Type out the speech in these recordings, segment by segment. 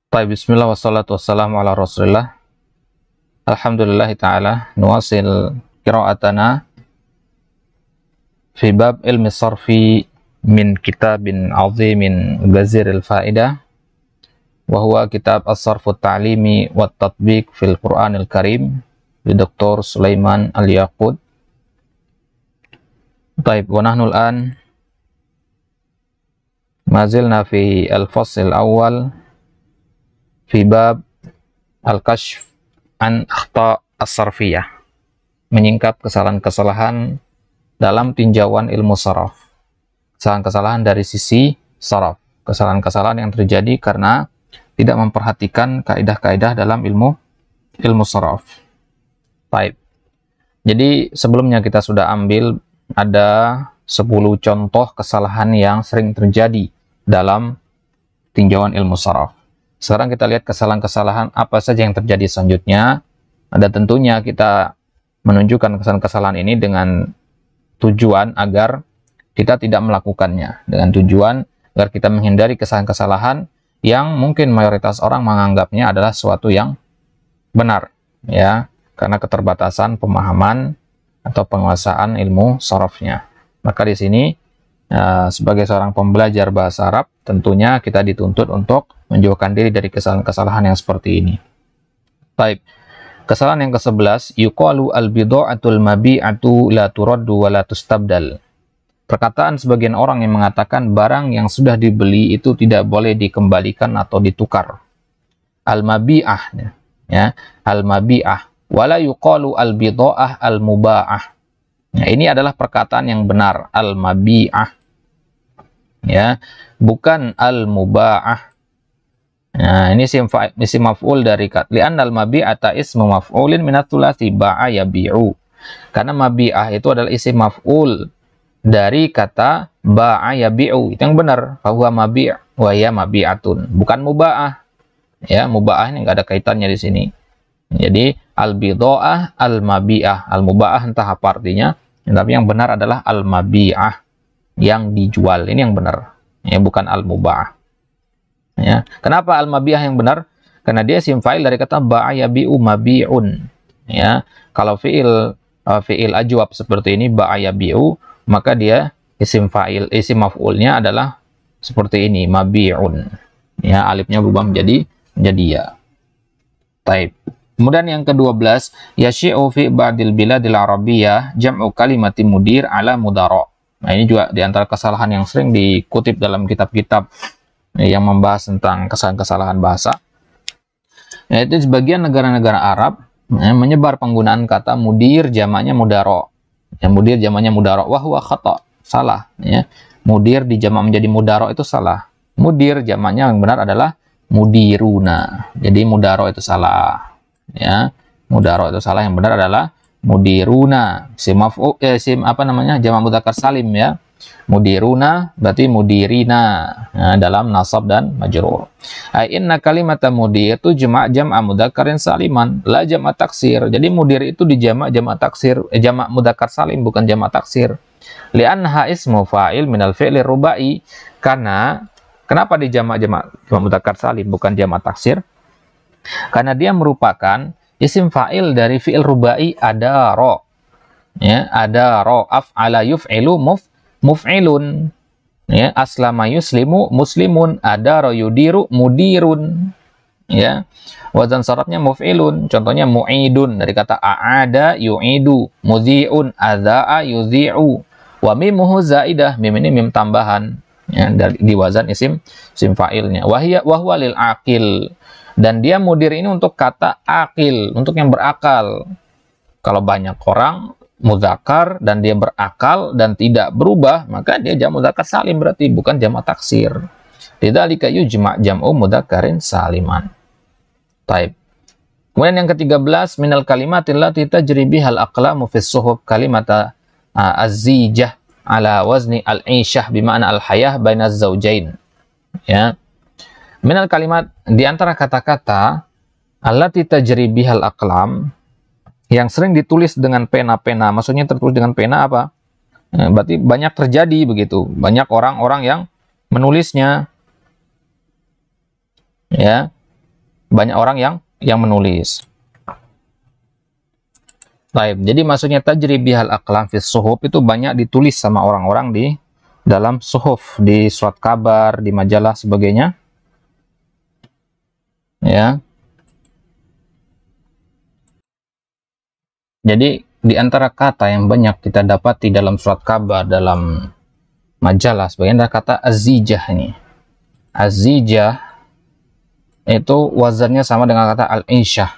Baik, bismillah wassalatu wassalamu ala rasulillah. Alhamdulillahi ta'ala nuwasil qira'atana fi bab ilmi sarfi min kitabin azimin gaziril fa'idah wa huwa kitab as-sarfu ta'limi wa tatbiq fil Qur'anil Karim di Dr. Sulaiman Al-Yaqud. Baik, wa nahnu al-an mazilna fi al-fasl awal fi bab al-kashf an akhta as-sarfiyah, menyingkap kesalahan-kesalahan dalam tinjauan ilmu saraf, kesalahan-kesalahan dari sisi saraf, kesalahan-kesalahan yang terjadi karena tidak memperhatikan kaidah-kaidah dalam ilmu saraf. Baik, jadi sebelumnya kita sudah ambil ada 10 contoh kesalahan yang sering terjadi dalam tinjauan ilmu saraf. Sekarang kita lihat kesalahan-kesalahan apa saja yang terjadi selanjutnya. Ada tentunya kita menunjukkan kesalahan-kesalahan ini dengan tujuan agar kita tidak melakukannya. Dengan tujuan agar kita menghindari kesalahan-kesalahan yang mungkin mayoritas orang menganggapnya adalah sesuatu yang benar, ya, karena keterbatasan pemahaman atau penguasaan ilmu sarafnya. Maka di sini sebagai seorang pembelajar bahasa Arab, tentunya kita dituntut untuk menjauhkan diri dari kesalahan-kesalahan yang seperti ini. Baik, kesalahan yang ke-11, yuqalu al-bidha'atul mabi'atu la turaddu wa la tustabdal. Perkataan sebagian orang yang mengatakan barang yang sudah dibeli itu tidak boleh dikembalikan atau ditukar. Al-mabi'ah, ya, al-mabi'ah, wala yuqalu al-bidha'ah al-muba'ah. Nah, ini adalah perkataan yang benar, al-mabi'ah, ya, bukan al-muba'ah. Nah, ini isim maf'ul dari li'anna al-mabi'ata ismu maf'ulin minat thulathi ba'a yabi'u. Karena mabi'ah itu adalah isim maf'ul dari kata ba'a yabi'u. Itu yang benar, bahwa mabi' wa ya mabi'atun, bukan muba'ah. Ya, muba'ah ini enggak ada kaitannya di sini. Jadi al-bidha'ah al-mabi'ah, al-muba'ah entah apa artinya, tapi yang benar adalah al-mabi'ah, yang dijual. Ini yang benar, ya, bukan al-muba'ah. Ya, kenapa al-mabi'ah yang benar? Karena dia isim fa'il dari kata ba'a yabi'u mabi'un. Ya, kalau fi'il ajwab seperti ini ba'a yabi'u, maka dia isim fa'il, isim maf'ulnya adalah seperti ini, mabi'un. Ya, alifnya berubah menjadi ya. Taib. Kemudian yang ke-12, yasyi'u fi ba'dil biladil arabiyyah jam'u kalimati mudir ala mudara'. Nah, ini juga di antara kesalahan yang sering dikutip dalam kitab-kitab yang membahas tentang kesalahan-kesalahan bahasa. Yaitu sebagian negara-negara Arab menyebar penggunaan kata mudir jamaknya mudara'. Ya, mudir jamaknya mudara', wa huwa khata', salah, ya. Mudir dijamak menjadi mudara' itu salah. Mudir jamaknya yang benar adalah mudiruna. Jadi mudara' itu salah. Ya, mudara' itu salah, yang benar adalah mudiruna. Sim apa namanya? Jamak mudzakkar salim, ya. Mudiruna berarti mudirina, nah, dalam nasab dan majrur. Inna kalimata mudir itu jamak mudzakkarin saliman, la jamak taksir. Jadi mudir itu dijamak jamak taksir, jamak mudzakkar salim, bukan jamak taksir. Li'annaha ismu fa'il minal fi'lir rubai. Karena kenapa dijamak jamak mudzakkar salim bukan jamak taksir? Karena dia merupakan isim fa'il dari fi'il rubai adara. Ya, adara, af'ala yuf'ilu muf'ilun, ya, aslama yuslimu muslimun, adara yudiru mudirun, ya. Wazan syaratnya muf'ilun, contohnya mu'idun dari kata a'ada yu'idu, mudhi'un adza'a yudhi'u, wa mimuhu zaidah, mim ini mim tambahan, ya, di wazan isim fa'ilnya. Wa huwa lil aqil, dan dia mudir ini untuk kata aqil, untuk yang berakal. Kalau banyak orang mudzakkar dan dia berakal dan tidak berubah, maka dia jamak mudzakkar salim, berarti bukan jamak taksir. Lidzalika yujma' jam'u mudzakkarin saliman. Taib. Kemudian yang ke-13, minal kalimatil lati tajri bihal aqlamu fis suhuf kalimata az-zijah ala wazni al-ishah bima'na al-hayah bainaz zawjain. Ya. Minal kalimat, di antara kata-kata allati tajri bihal aqlam, yang sering ditulis dengan pena-pena. Maksudnya tertulis dengan pena apa? Berarti banyak terjadi begitu. Banyak orang-orang yang menulisnya. Ya. banyak orang yang menulis. Baik, jadi maksudnya tajri bihal aqlam fis suhuf itu banyak ditulis sama orang-orang di dalam suhuf, di surat kabar, di majalah sebagainya. Ya. Jadi di antara kata yang banyak kita dapati dalam surat kabar, dalam majalah sebagainya adalah kata azijah ini. Azijah itu wazannya sama dengan kata al-insyah.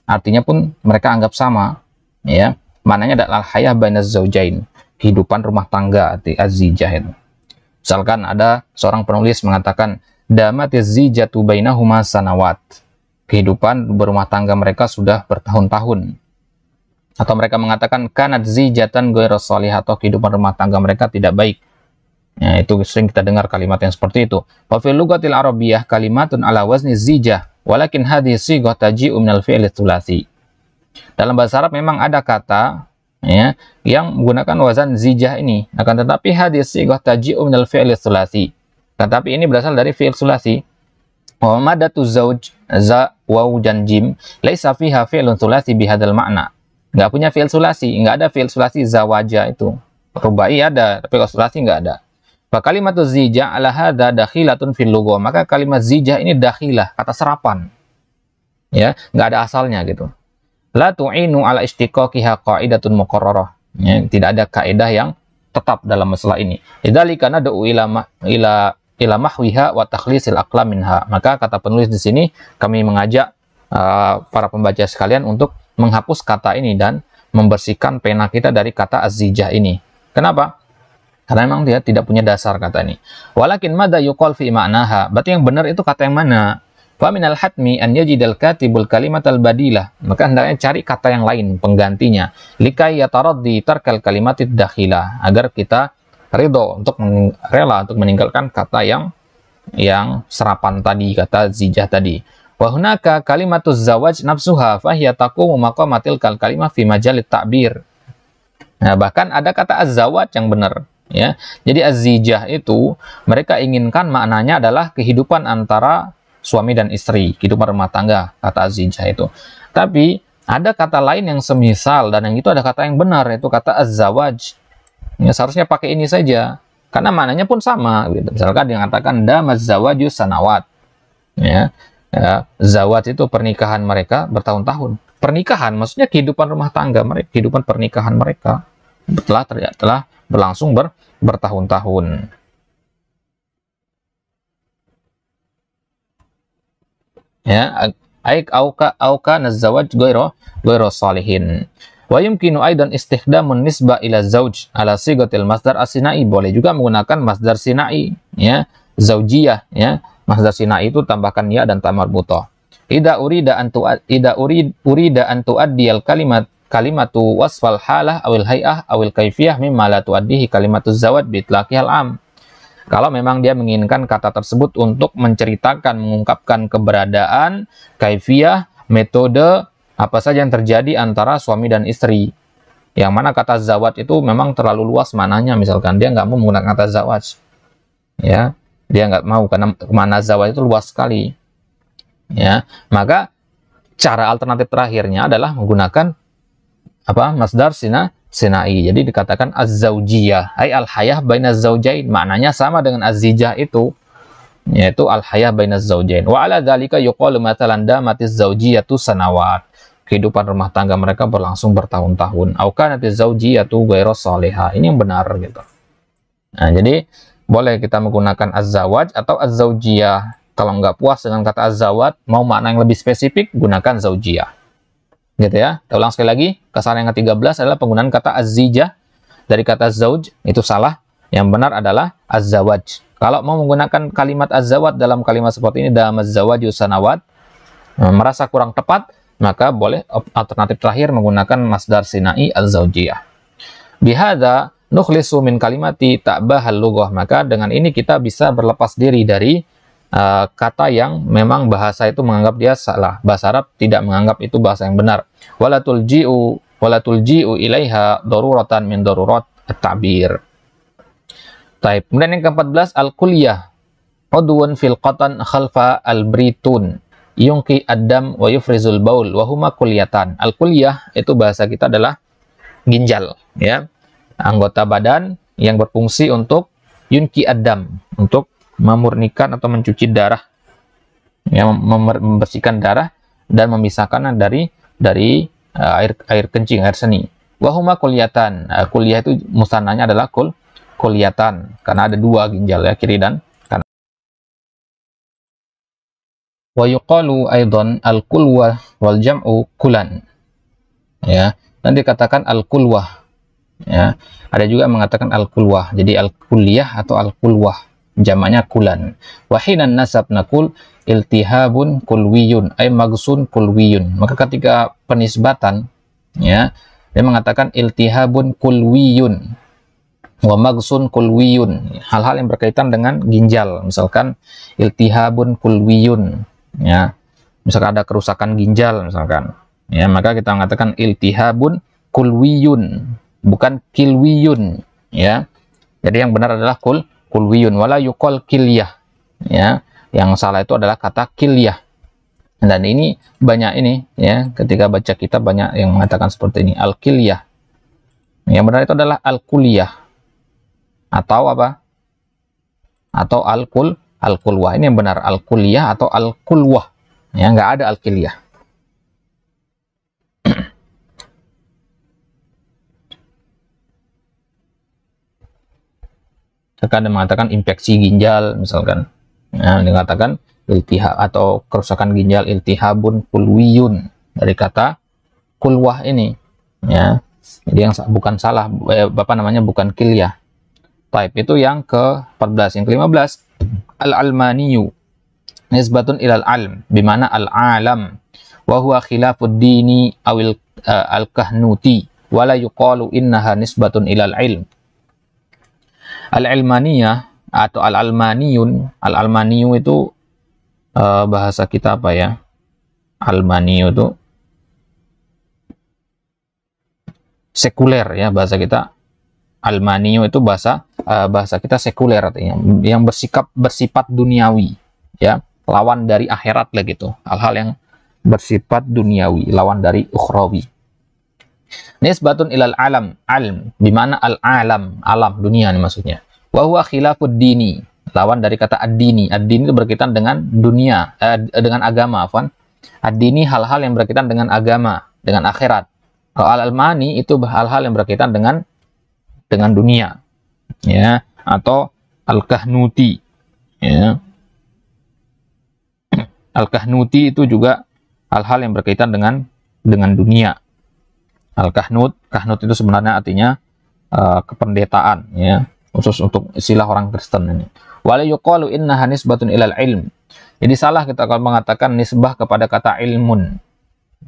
Artinya pun mereka anggap sama, ya. Maknanya adalah al-hayah bainaz zaujain, kehidupan rumah tangga, arti azijah itu. Misalkan ada seorang penulis mengatakan damatiz zijatu bainahuma sanawat. Kehidupan berumah tangga mereka sudah bertahun-tahun. Atau mereka mengatakan kanat zijatan ghairu shalihah, atau kehidupan rumah tangga mereka tidak baik. Ya, itu sering kita dengar kalimat yang seperti itu. Wa fil lughatil arabiyyah kalimatun ala wazni zijah, walakin hadhihi sighah taji'u minal fi'li tsulasi. Dalam bahasa Arab memang ada kata, ya, yang menggunakan wazan zijah ini, akan tetapi hadhihi sighah taji'u minal fi'li tsulasi. Tetapi ini berasal dari fi'il tsulasi. Wa madatu zauj za waw jan jim laisa fiha fi'lun tsulasi bihadzal ma'na. Nggak punya fi'il tsulasi, nggak ada fi'il tsulasi zawaja itu. Rubai ada, tapi kalau tsulasi nggak ada. Fa kalimatu zijah ala hadza dakhilatun fil lughah. Maka kalimat zijah ini dakhilah, kata serapan. Ya, nggak ada asalnya gitu. La tu'inu ala istiqaqiha qa'idatun muqarrarah. Ya, tidak ada kaidah yang tetap dalam masalah ini. Idzalika nad'u ila mahwiha wa takhlisil aqlam minha. Maka kata penulis di sini kami mengajak para pembaca sekalian untuk menghapus kata ini dan membersihkan pena kita dari kata az-zijah ini. Kenapa? Karena memang dia tidak punya dasar kata ini. Walakin madza yuqal fi ma'naha. Berarti yang benar itu kata yang mana? Fa minal hatmi an yajidal katibul kalimatal badilah. Maka hendaknya cari kata yang lain penggantinya. Likai yataraddi tarkal kalimatid dakhilah. Agar kita ridho untuk rela untuk meninggalkan kata yang serapan tadi, kata zijah tadi. Wa hunaka kalimatuz zawaj nafsuha fa hiya taqumu maqamatil kalimah fi majalit ta'bir. Nah, bahkan ada kata az-zawaj yang benar. Ya, jadi az-zijah itu mereka inginkan maknanya adalah kehidupan antara suami dan istri, kehidupan rumah tangga, kata az-zijah itu. Tapi ada kata lain yang semisal dan yang itu ada kata yang benar, yaitu kata az-zawaj. Ya, seharusnya pakai ini saja karena maknanya pun sama gitu. Misalkan dia mengatakan damaz zawaju sanawat. Ya, zawaj itu pernikahan mereka bertahun-tahun. Pernikahan maksudnya kehidupan rumah tangga mereka, kehidupan pernikahan mereka telah berlangsung bertahun-tahun. Ya, aik auka nazawaj ghairu salihin. Wa yumkinu aidan istikhdamun nisbah ila zauj ala sigatil masdar as-sinai. Boleh juga menggunakan masdar sinai, ya, zaujiyah, ya. Masdar sinai itu tambahkan ya dan ta marbutah. Idza urida an tu'addiyal kalimatu wasfal halah awil hay'ah awil kaifiyah mimma la tuaddihi kalimatuz zawaj bi itlaqihal am. Kalau memang dia menginginkan kata tersebut untuk menceritakan, mengungkapkan keberadaan, kaifiyah, metode apa saja yang terjadi antara suami dan istri. Yang mana kata zawaj itu memang terlalu luas mananya, misalkan dia nggak mau menggunakan kata zawaj. Ya, dia nggak mau karena mana zawaj itu luas sekali. Ya, maka cara alternatif terakhirnya adalah menggunakan masdar sinai. Jadi dikatakan az-zaujiyah, ay al-hayah bainaz zaujain. Maknanya sama dengan az-zijah itu, yaitu al-hayah bainaz zaujain. Wa ala dzalika yuqalu mathalan damatiz zaujiyatu sanawat. Kehidupan rumah tangga mereka berlangsung bertahun-tahun. Au kanatiz zaujiyatu ghairu shalihah. Ini yang benar gitu. Nah, jadi boleh kita menggunakan az-zawaj atau az-zaujiyah. Kalau nggak puas dengan kata az-zawaj, mau makna yang lebih spesifik, gunakan zaujiyah. Gitu ya. Kita ulang sekali lagi. Kesalahan yang ke-13 adalah penggunaan kata az-zijah dari kata zauj, itu salah. Yang benar adalah az-zawaj. Kalau mau menggunakan kalimat az-zawaj dalam kalimat seperti ini, damaz zawaju sanawat, merasa kurang tepat, maka boleh alternatif terakhir menggunakan masdar sinai az-zaujiyah. Bihadza nukhlisu min kalimati ta'bahal lughah. Maka dengan ini kita bisa berlepas diri dari kata yang memang bahasa itu menganggap dia salah. Bahasa Arab tidak menganggap itu bahasa yang benar. Wala tulji'u ilaiha daruratan min darurat at-ta'bir. Baik. Kemudian yang ke-14 al-kulliyah udwun fil qatan khalfa al-britun. yungki ad-dam wa yufrizul baul wa huma kulliyatan. Al-kulliyah itu bahasa kita adalah ginjal, ya. Anggota badan yang berfungsi untuk yunki ad-dam, untuk memurnikan atau mencuci darah, ya, membersihkan darah dan memisahkannya dari air kencing, air seni. Wa huma kulliyatan. Kulliyah itu musannanya adalah kulliyatan karena ada dua ginjal, ya, kiri dan kanan. Wa yuqalu aidan al-kulwah wal jam'u kulan, ya, dan dikatakan al-kulwah, ya. Ada juga mengatakan al-kulwah, jadi al-kulliyah atau al-kulwah, jamaknya kulan. Wa hinan nasab naqul iltihabun kulwiyun ay magsun kulwiyun. Maka ketika penisbatan, ya, dia mengatakan iltihabun kulwiyun wa magsun kulwiyun, hal-hal yang berkaitan dengan ginjal. Misalkan iltihabun kulwiyun, ya, misalkan ada kerusakan ginjal misalkan, ya, maka kita mengatakan iltihabun kulwiyun, bukan kilwiyun, ya. Jadi yang benar adalah kulwiyun, wala yuqal kilyah, ya. Yang salah itu adalah kata kilyah. Dan ini banyak ini, ya, ketika baca kitab banyak yang mengatakan seperti ini, al-kilyah. Yang benar itu adalah al-kulliyah atau apa? Atau al-kulwah. Ini yang benar, al-kulliyah atau al-kulwah. Ya, nggak ada al-kilyah. Terkadang mengatakan infeksi ginjal misalkan. Nah, dikatakan iltihab atau kerusakan ginjal iltihabun kulwiyun dari kata kulwah ini, ya. Jadi yang bukan salah, Bapak namanya bukan kilyah. Type itu yang ke-14. Yang ke-15 al-almaniyu nisbatun ilal alm bimana al-alam wa huwa khilafud dini awil al-kahnuti wala yuqalu innaha nisbatun ilal ilm. Al-ilmaniyah atau al-almaniyun, al-almaniyu itu bahasa kita apa ya? Almaniyu itu sekuler, ya, bahasa kita. Almaniyu itu bahasa kita sekuler, artinya yang bersifat duniawi, ya, lawan dari akhirat lah gitu. Hal-hal yang bersifat duniawi, lawan dari ukhrawi. Nisbatun ilal alam, alm bimana al-alam, alam dunia ini maksudnya. Wa huwa khilafud dini, lawan dari kata ad-dini. Ad-dini itu berkaitan dengan dunia, dengan agama, afwan. Ad-dini hal-hal yang berkaitan dengan agama, dengan akhirat. Kalau al-almani itu hal-hal yang berkaitan dengan dunia, ya, atau al-kahnuti, ya. Al-kahnuti itu juga hal-hal yang berkaitan dengan dunia. Al-kahnut, kahnut itu sebenarnya artinya kependetaan, ya, khusus untuk istilah orang Kristen ini. Wala yuqalu innaha nisbatun ilal ilm. Jadi salah kita kalau mengatakan nisbah kepada kata ilmun,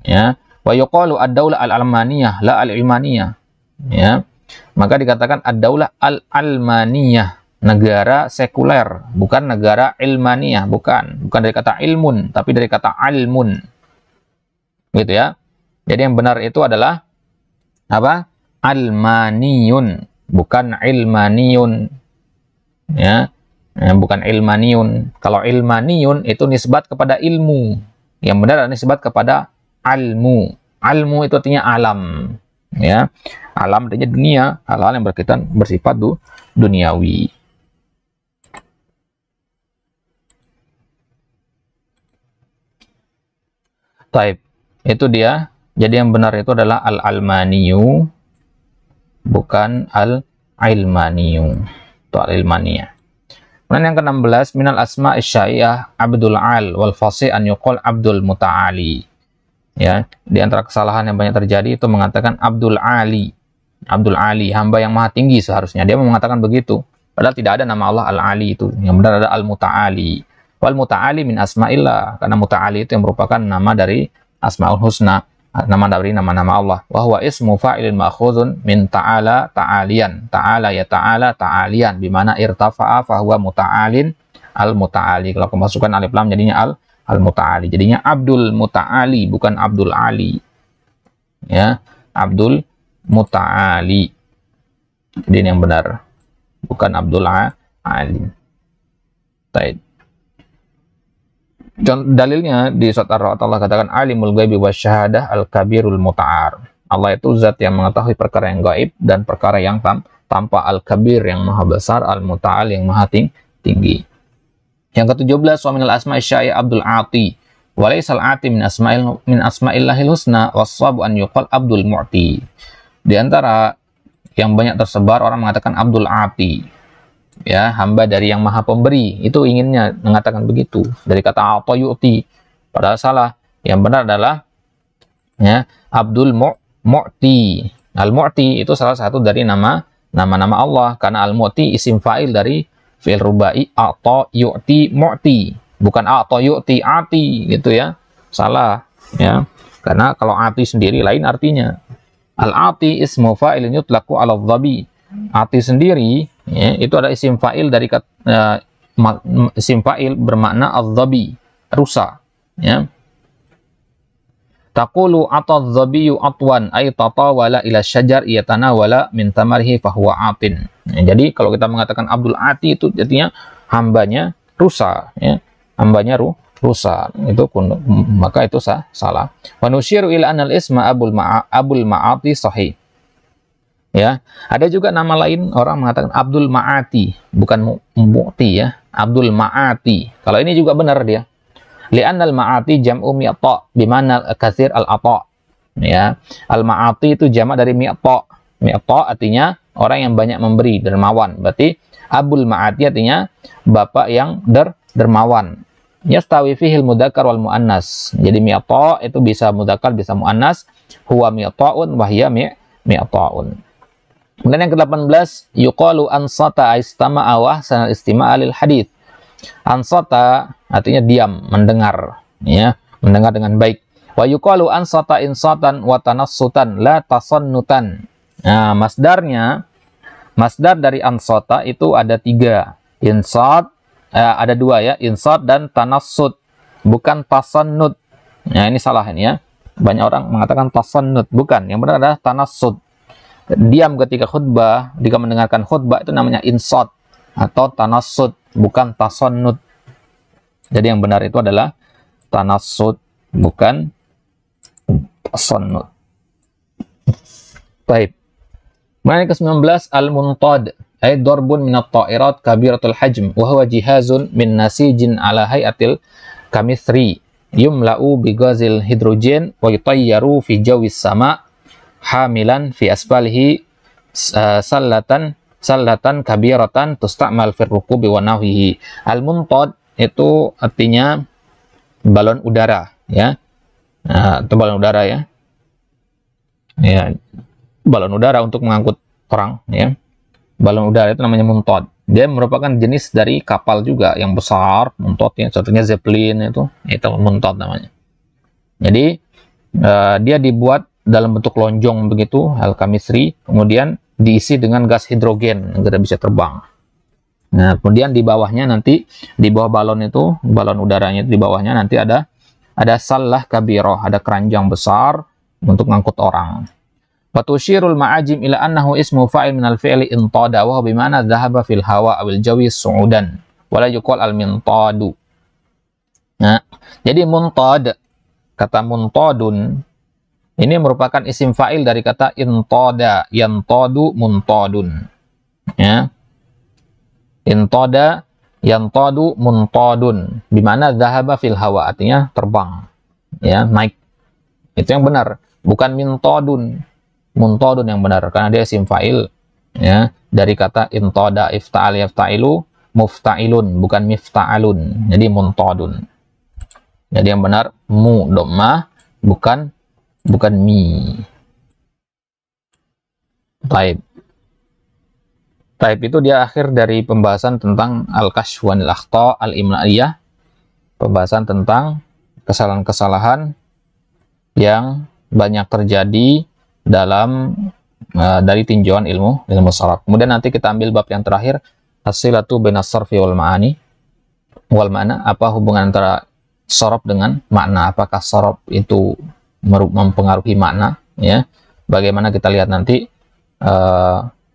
ya. Wa yuqalu ad-daulah al-almaniyah la al-ilmaniyah, ya. Maka dikatakan ad-daulah al-almaniyah, negara sekuler, bukan negara ilmaniyah, bukan dari kata ilmun, tapi dari kata almun, gitu, ya. Jadi yang benar itu adalah apa? Almaniyun, bukan ilmaniyun, ya. Bukan ilmaniyun. Kalau ilmaniyun itu nisbat kepada ilmu, yang benar adalah nisbat kepada almu. Almu itu artinya alam, ya. Alam artinya dunia, hal-hal yang berkaitan bersifat duniawi. Taib, itu dia. Jadi yang benar itu adalah al-almaniyu, bukan al-ilmaniyu atau al-ilmaniyah. Kemudian yang ke-16, minal asma isya'iyah abdul al wal fasih an yuqal abdul muta'ali. Ya, di antara kesalahan yang banyak terjadi itu mengatakan Abdul Ali. Abdul Ali, hamba yang maha tinggi seharusnya. Dia mengatakan begitu. Padahal tidak ada nama Allah Al-Ali itu. Yang benar ada Al-Muta'ali. Wal Muta'ali min asma'illah. Karena Muta'ali itu yang merupakan nama dari Asma'ul Husna. Nama dari nama-nama Allah. Wahwa ismu fa'ilin ma'khuzun min ta'ala ta'alian. Ta'ala ya ta'ala ta'alian. Bimana irtafa'a fahuwa muta'alin al-muta'ali. Kalau kemasukan alif lam jadinya al-muta'ali. Jadinya Abdul Muta'ali, bukan Abdul Ali. Ya, Abdul Muta'ali. Jadi ini yang benar. Bukan Abdul Ali. Baik. Dalilnya di surat Ar-Ra'd Allah katakan alimul ghaibi wasyahadah al-kabirul muta'ar. Allah itu zat yang mengetahui perkara yang gaib dan perkara yang tanpa, al-kabir yang maha besar, al-muta'al yang maha tinggi. Yang ke-17, wa minal asma'i syai' Abdul Ati. Wa laysal Ati min asma'illahil husna wassabu an yuqal Abdul Mu'ti. Di antara yang banyak tersebar orang mengatakan Abdul Ati. Ya, hamba dari yang maha pemberi. Itu inginnya mengatakan begitu. Dari kata ata yu'ti. Padahal salah. Yang benar adalah ya, Abdul Mu'ti. Al-Mu'ti itu salah satu dari nama-nama Allah, karena Al-Mu'ti isim fa'il dari fi'il rubai ata yu'ti mu'ti, bukan ata yu'ti ati gitu ya. Salah ya. Karena kalau ati sendiri lain artinya. Al-ati ismu fa'ilin yutlaqu 'ala adh-dhabi. Ati sendiri ya, itu ada isim fa'il dari isim fa'il bermakna adh-dhabi, rusa ya. Taqulu atadh-dhabiyu atwan ay tatawala ila syajar yatanawala min tamarihi fahuwa atin. Ya, jadi kalau kita mengatakan Abdul Ati itu artinya hambanya rusa ya. Hambanya rusa. Itu maka itu salah. Wa nusyiru ila anal isma Abul Ma'ati sahih. Ya, ada juga nama lain orang mengatakan Abdul Ma'ati, bukan Mu'ti ya. Abdul Ma'ati. Kalau ini juga benar dia. Li'annal ma'ati jam'u mi'ta bimana katsir al-ata. Ya, al-ma'ati itu jamak dari mi'ta. Mi'ta artinya orang yang banyak memberi, dermawan. Berarti Abul Ma'ati artinya bapak yang dermawan. Yastawi fihil mudzakkar wal muannas. Jadi mi'ta itu bisa mudzakkar bisa muannas. Huwa mi'ta'un wa hiya mi'ta'un. Kemudian yang ke-18, yuqalu ansata istama'a wa ahsanal istima'a lil hadits. Ansata artinya diam, mendengar ya, mendengar dengan baik. Wa yuqalu ansata insatan wa tanassutan la tasannutan. Nah, masdar dari ansata itu ada 3. Insat ada 2 ya, insat dan tanassut, bukan tasannut. Nah, ini salah ini ya. Banyak orang mengatakan tasannut, bukan. Yang benar adalah tanassut. Diam ketika khutbah, jika mendengarkan khutbah itu namanya insat atau tanassut, bukan tasannut. Jadi yang benar itu adalah tanassut, bukan tasannut. Baik. Kemudian ke-19, al-muntad ay darbun min at-ta'irat kabiratul hajm wa huwa jihazun min nasijin ala hayatil kamithri yumla'u bi gazil hidrogen wa yutayyaru fi jawis sama' hamilan fi asfalihi sallatan kabiratan tusta'mal fir rukubi wa nahwihi. Al-muntad itu artinya balon udara ya. Nah, itu balon udara ya. Ya, balon udara untuk mengangkut orang ya. Balon udara itu namanya muntad. Dia merupakan jenis dari kapal juga yang besar, muntad ya. Contohnya Zeppelin itu muntad namanya. Jadi dia dibuat dalam bentuk lonjong begitu, al-kamisri, kemudian diisi dengan gas hidrogen agar bisa terbang. Nah, kemudian di bawahnya nanti, di bawah balon itu, balon udaranya itu di bawahnya nanti ada sallah kabirah, ada keranjang besar untuk ngangkut orang. Wa tusyirul ma'ajim ila annahu ismu fa'il min al-fi'li intada wa bimana dhahaba fil hawa awil jawi su'udan wa la yuqal al-mintadu. Nah, jadi muntad, kata muntadun ini merupakan isim fa'il dari kata intada, yantadu muntadun. Ya. Intada, yantadu muntadun. Bimana dhahaba fil hawa, artinya terbang. Ya, naik. Itu yang benar, bukan mintadun. Muntadun yang benar karena dia isim fa'il ya, dari kata intada ifta'al yafta'ilu mufta'ilun, bukan mifta'alun. Jadi muntadun. Jadi yang benar mu dhammah, bukan mi. Taib itu dia akhir dari pembahasan tentang al-kashf wa al-akhta al-imla'iyah. Pembahasan tentang kesalahan-kesalahan yang banyak terjadi dalam dari tinjauan ilmu sharaf. Kemudian nanti kita ambil bab yang terakhir, as-silatu bainas sarfi wal ma'ani wal ma'na, apa hubungan antara sharaf dengan makna, apakah sharaf itu mempengaruhi makna ya. Bagaimana kita lihat nanti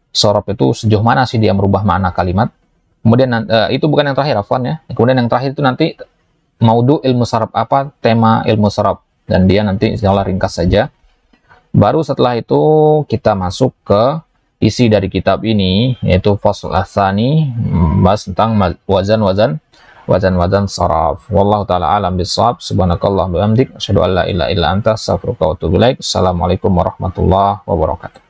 sharaf itu sejauh mana sih dia merubah makna kalimat. Kemudian itu bukan yang terakhir afwan ya. Kemudian yang terakhir itu nanti maudu ilmu saraf apa, tema ilmu saraf, dan dia nanti insyaallah ringkas saja. Baru setelah itu kita masuk ke isi dari kitab ini, yaitu fasl asani, bahas tentang wazan saraf. Wallahu taala alam bisawab. Subhanakallah bihamdik, asyhadu an la ilaha illa anta, astaghfiruka wa atubu ilaik. Assalamualaikum warahmatullahi wabarakatuh.